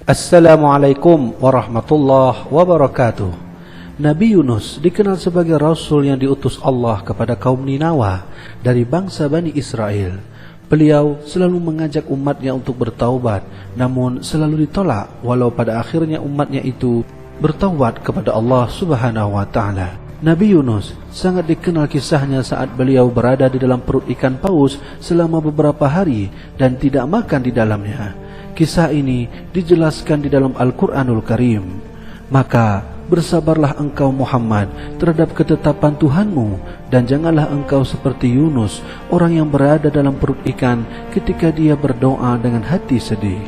Assalamualaikum warahmatullahi wabarakatuh. Nabi Yunus dikenal sebagai Rasul yang diutus Allah kepada kaum Ninawa dari bangsa Bani Israel. Beliau selalu mengajak umatnya untuk bertaubat, namun selalu ditolak walau pada akhirnya umatnya itu bertaubat kepada Allah Subhanahu wa Ta'ala. Nabi Yunus sangat dikenal kisahnya saat beliau berada di dalam perut ikan paus selama beberapa hari dan tidak makan di dalamnya. Kisah ini dijelaskan di dalam Al-Quranul Karim. Maka bersabarlah engkau Muhammad terhadap ketetapan Tuhanmu, dan janganlah engkau seperti Yunus, orang yang berada dalam perut ikan ketika dia berdoa dengan hati sedih.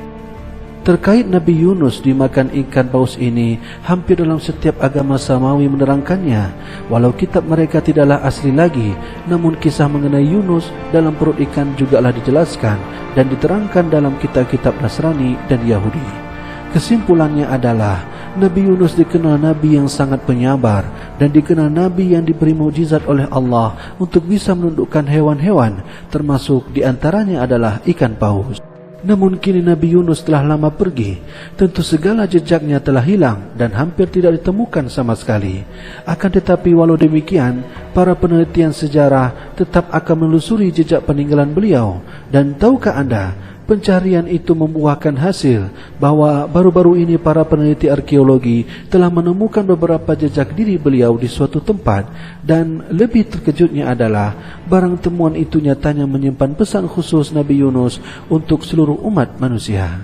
Terkait Nabi Yunus dimakan ikan paus ini, hampir dalam setiap agama samawi menerangkannya. Walau kitab mereka tidaklah asli lagi, namun kisah mengenai Yunus dalam perut ikan jugalah dijelaskan dan diterangkan dalam kitab-kitab Nasrani dan Yahudi. Kesimpulannya adalah Nabi Yunus dikenal Nabi yang sangat penyabar dan dikenal Nabi yang diberi mukjizat oleh Allah untuk bisa menundukkan hewan-hewan, termasuk diantaranya adalah ikan paus. Namun kini Nabi Yunus telah lama pergi. Tentu segala jejaknya telah hilang dan hampir tidak ditemukan sama sekali. Akan tetapi walau demikian, para penelitian sejarah tetap akan menelusuri jejak peninggalan beliau. Dan tahukah Anda, pencarian itu membuahkan hasil bahwa baru-baru ini para peneliti arkeologi telah menemukan beberapa jejak diri beliau di suatu tempat. Dan lebih terkejutnya adalah barang temuan itu nyatanya menyimpan pesan khusus Nabi Yunus untuk seluruh umat manusia.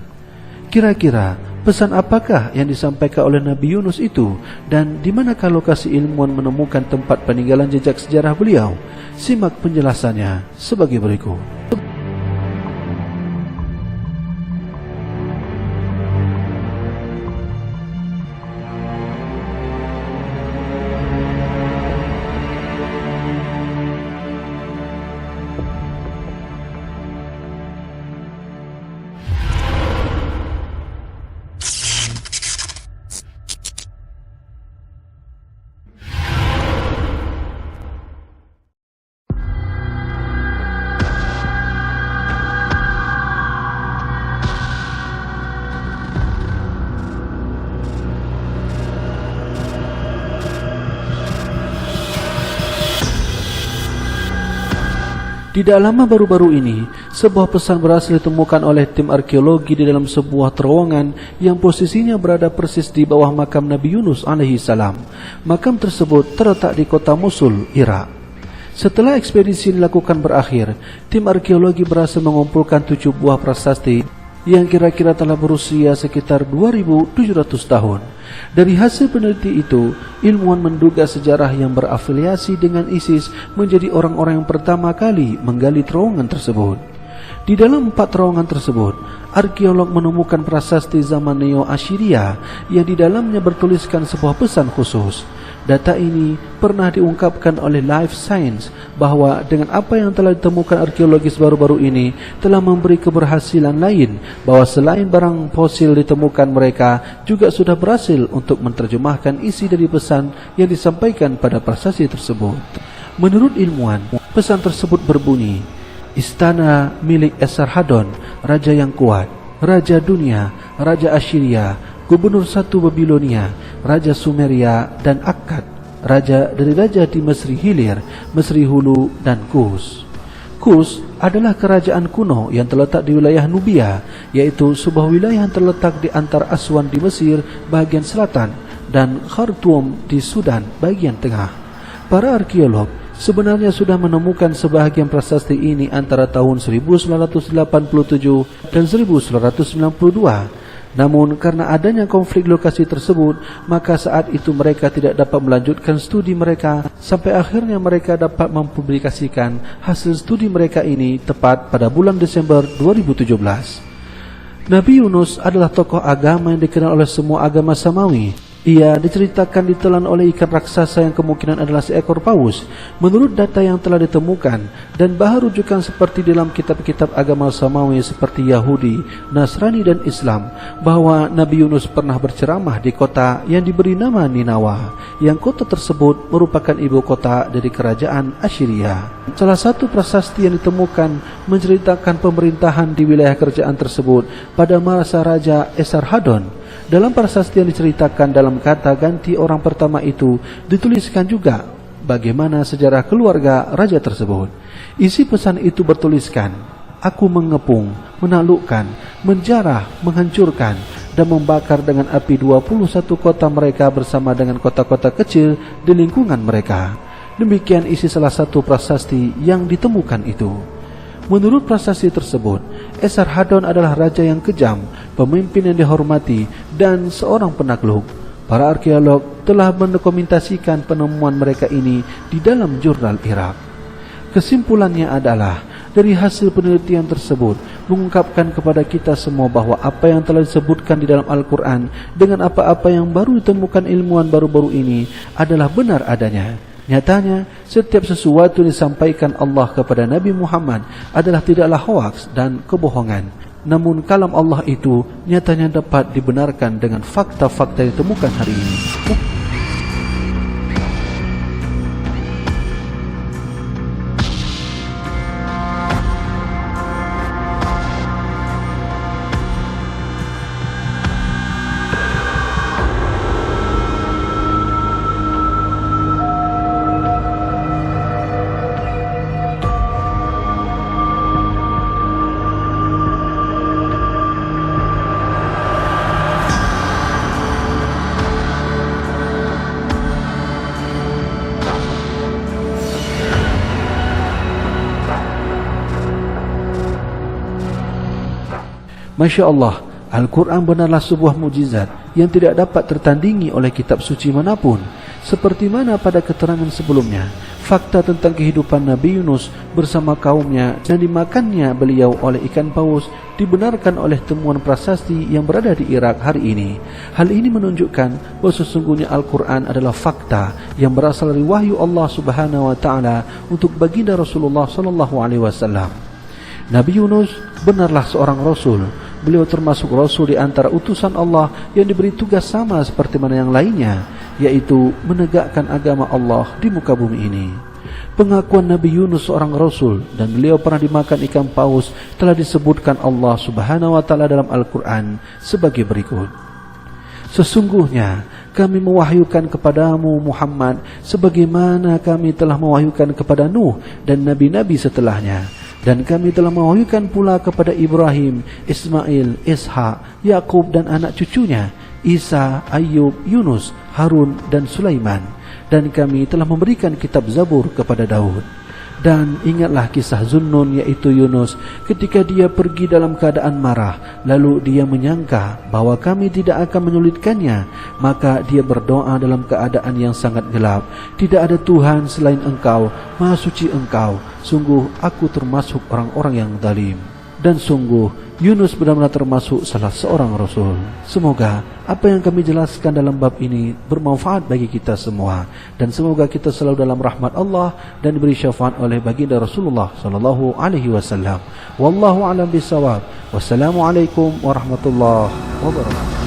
Kira-kira pesan apakah yang disampaikan oleh Nabi Yunus itu, dan di manakah lokasi ilmuwan menemukan tempat peninggalan jejak sejarah beliau? Simak penjelasannya sebagai berikut. Tidak lama baru-baru ini, sebuah pesan berhasil ditemukan oleh tim arkeologi di dalam sebuah terowongan yang posisinya berada persis di bawah makam Nabi Yunus alaihi salam. Makam tersebut terletak di kota Mosul, Irak. Setelah ekspedisi dilakukan berakhir, tim arkeologi berhasil mengumpulkan 7 buah prasasti yang kira-kira telah berusia sekitar 2.700 tahun. Dari hasil peneliti itu, ilmuwan menduga sejarah yang berafiliasi dengan ISIS menjadi orang-orang yang pertama kali menggali terowongan tersebut. Di dalam 4 terowongan tersebut, arkeolog menemukan prasasti zaman Neo-Assyria yang di dalamnya bertuliskan sebuah pesan khusus. Data ini pernah diungkapkan oleh Life Science bahwa dengan apa yang telah ditemukan arkeologis baru-baru ini telah memberi keberhasilan lain, bahwa selain barang fosil ditemukan, mereka juga sudah berhasil untuk menerjemahkan isi dari pesan yang disampaikan pada prasasti tersebut. Menurut ilmuwan, pesan tersebut berbunyi, "Istana milik Esarhaddon, raja yang kuat, raja dunia, raja Assyria, gubernur satu Babilonia, raja Sumeria dan Akkad, raja dari raja di Mesri Hilir, Mesri Hulu dan Kus." Kus adalah kerajaan kuno yang terletak di wilayah Nubia, yaitu sebuah wilayah yang terletak di antara Aswan di Mesir bagian selatan dan Khartoum di Sudan bagian tengah. Para arkeolog sebenarnya sudah menemukan sebahagian prasasti ini antara tahun 1987 dan 1992. Namun karena adanya konflik lokasi tersebut, maka saat itu mereka tidak dapat melanjutkan studi mereka sampai akhirnya mereka dapat mempublikasikan hasil studi mereka ini tepat pada bulan Desember 2017. Nabi Yunus adalah tokoh agama yang dikenal oleh semua agama samawi. Ia diceritakan ditelan oleh ikan raksasa yang kemungkinan adalah seekor paus menurut data yang telah ditemukan, dan bahan rujukan seperti dalam kitab-kitab agama samawi seperti Yahudi, Nasrani dan Islam, bahwa Nabi Yunus pernah berceramah di kota yang diberi nama Ninawa, yang kota tersebut merupakan ibu kota dari kerajaan Assyria. Salah satu prasasti yang ditemukan menceritakan pemerintahan di wilayah kerajaan tersebut pada masa Raja Esarhaddon. Dalam prasasti yang diceritakan dalam kata ganti orang pertama itu dituliskan juga bagaimana sejarah keluarga raja tersebut. Isi pesan itu bertuliskan, "Aku mengepung, menaklukkan, menjarah, menghancurkan dan membakar dengan api 21 kota mereka bersama dengan kota-kota kecil di lingkungan mereka." Demikian isi salah satu prasasti yang ditemukan itu. Menurut prasasti tersebut, Esarhaddon adalah raja yang kejam, pemimpin yang dihormati, dan seorang penakluk. Para arkeolog telah mendokumentasikan penemuan mereka ini di dalam jurnal Irak. Kesimpulannya adalah, dari hasil penelitian tersebut mengungkapkan kepada kita semua bahwa apa yang telah disebutkan di dalam Al-Quran dengan apa-apa yang baru ditemukan ilmuwan baru-baru ini adalah benar adanya. Nyatanya, setiap sesuatu yang disampaikan Allah kepada Nabi Muhammad adalah tidaklah hoaks dan kebohongan. Namun kalam Allah itu nyatanya dapat dibenarkan dengan fakta-fakta yang ditemukan hari ini. Masya Allah, Al-Quran benarlah sebuah mujizat yang tidak dapat tertandingi oleh kitab suci manapun. Seperti mana pada keterangan sebelumnya, fakta tentang kehidupan Nabi Yunus bersama kaumnya dan dimakannya beliau oleh ikan paus dibenarkan oleh temuan prasasti yang berada di Irak hari ini. Hal ini menunjukkan bahwa sesungguhnya Al-Quran adalah fakta yang berasal dari wahyu Allah Subhanahu wa Ta'ala untuk baginda Rasulullah Sallallahu Alaihi Wasallam. Nabi Yunus benarlah seorang Rasul. Beliau termasuk Rasul di antara utusan Allah yang diberi tugas sama seperti mana yang lainnya, yaitu menegakkan agama Allah di muka bumi ini. Pengakuan Nabi Yunus seorang Rasul dan beliau pernah dimakan ikan paus telah disebutkan Allah Subhanahu wa Ta'ala dalam Al-Quran sebagai berikut. Sesungguhnya kami mewahyukan kepadamu Muhammad sebagaimana kami telah mewahyukan kepada Nuh dan nabi-nabi setelahnya. Dan kami telah mewahyukan pula kepada Ibrahim, Ismail, Ishak, Yakub dan anak cucunya, Isa, Ayub, Yunus, Harun dan Sulaiman. Dan kami telah memberikan kitab Zabur kepada Daud. Dan ingatlah kisah Zunnun, yaitu Yunus, ketika dia pergi dalam keadaan marah, lalu dia menyangka bahwa kami tidak akan menyulitkannya, maka dia berdoa dalam keadaan yang sangat gelap. Tidak ada Tuhan selain Engkau, Maha Suci Engkau. Sungguh aku termasuk orang-orang yang zalim. Dan sungguh Yunus benar-benar termasuk salah seorang Rasul. Semoga apa yang kami jelaskan dalam bab ini bermanfaat bagi kita semua, dan semoga kita selalu dalam rahmat Allah dan diberi syafaat oleh baginda Rasulullah sallallahu alaihi wasallam. Wallahu a'lam bishawab. Wassalamualaikum warahmatullahi wabarakatuh.